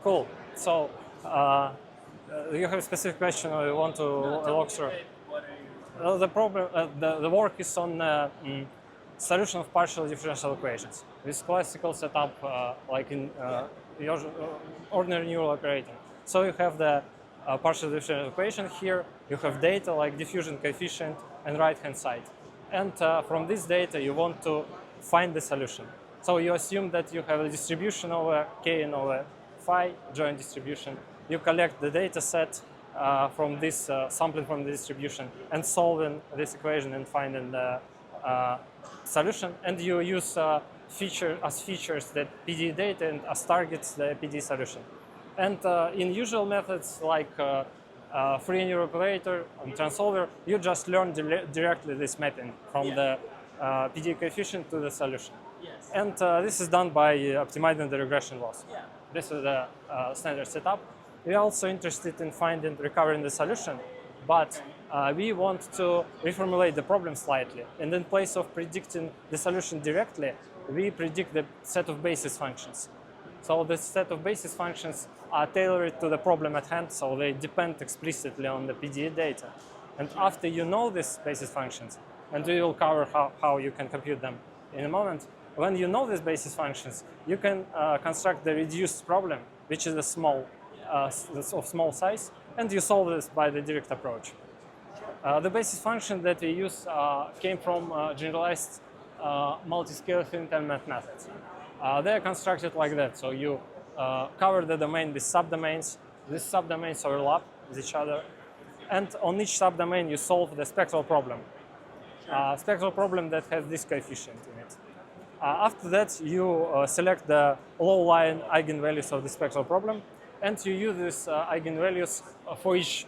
Cool. So you have a specific question or you want to walk through? The problem, the work is on solution of partial differential equations with classical setup like in your ordinary neural operating. So you have the partial differential equation here. You have data like diffusion coefficient and right-hand side. And from this data, you want to find the solution. So you assume that you have a distribution over k and over phi, joint distribution. You collect the data set from this sampling from the distribution and solving this equation and finding the solution. And you use features that PDE data and as targets the PDE solution. And in usual methods like free neural operator and transsolver, you just learn directly this mapping from the PDE coefficient to the solution. Yes. And this is done by optimizing the regression loss. Yeah. This is the standard setup. We are also interested in recovering the solution, but we want to reformulate the problem slightly. And in place of predicting the solution directly, we predict the set of basis functions. So the set of basis functions are tailored to the problem at hand, so they depend explicitly on the PDE data. And after you know these basis functions, and we will cover how you can compute them in a moment, when you know these basis functions, you can construct the reduced problem, which is a small, of small size, and you solve this by the direct approach. The basis function that we use came from generalized multiscale finite element methods. They are constructed like that. So you cover the domain with subdomains. These subdomains overlap with each other. And on each subdomain, you solve the spectral problem. Spectral problem that has this coefficient in it. After that, you select the low-lying eigenvalues of the spectral problem, and you use these eigenvalues for each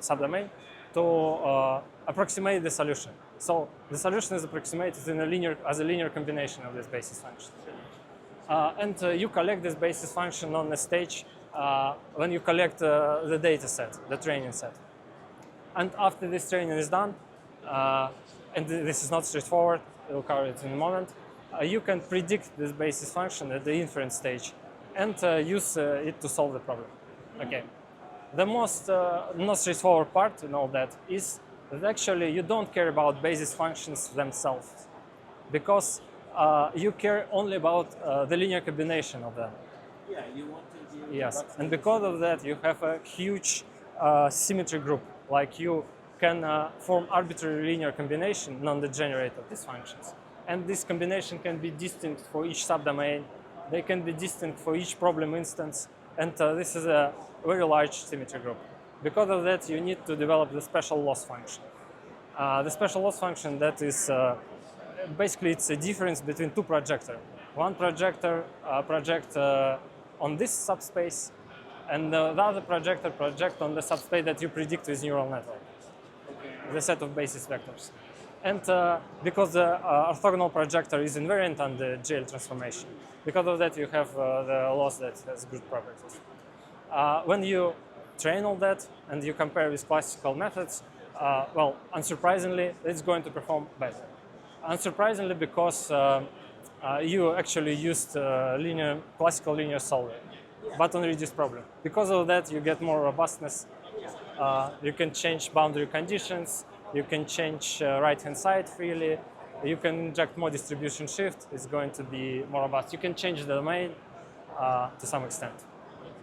subdomain to approximate the solution. So the solution is approximated in as a linear combination of this basis function. And you collect this basis function on the stage when you collect the data set, the training set. And after this training is done, and this is not straightforward, we'll cover it in a moment, you can predict this basis function at the inference stage and use it to solve the problem. Okay. The most not straightforward part in all that is that actually you don't care about basis functions themselves, because you care only about the linear combination of them. Yeah, you want to. Yes, and because of that, you have a huge symmetry group. Like you can form arbitrary linear combination, non-degenerate of these functions. And this combination can be distinct for each subdomain. They can be distinct for each problem instance. And this is a very large symmetry group. Because of that, you need to develop the special loss function. The special loss function that is basically it's a difference between two projectors. One projector projects on this subspace, and the other projector projects on the subspace that you predict with neural network, the set of basis vectors. And because the orthogonal projector is invariant on the GL transformation, because of that you have the loss that has good properties. When you train all that and you compare with classical methods, well, unsurprisingly, it's going to perform better. Unsurprisingly, because you actually used classical linear solver, but on reduced problem. Because of that, you get more robustness. You can change boundary conditions. You can change right-hand side freely. You can inject more distribution shift. It's going to be more robust. You can change the domain to some extent.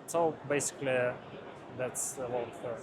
So basically, that's the whole story.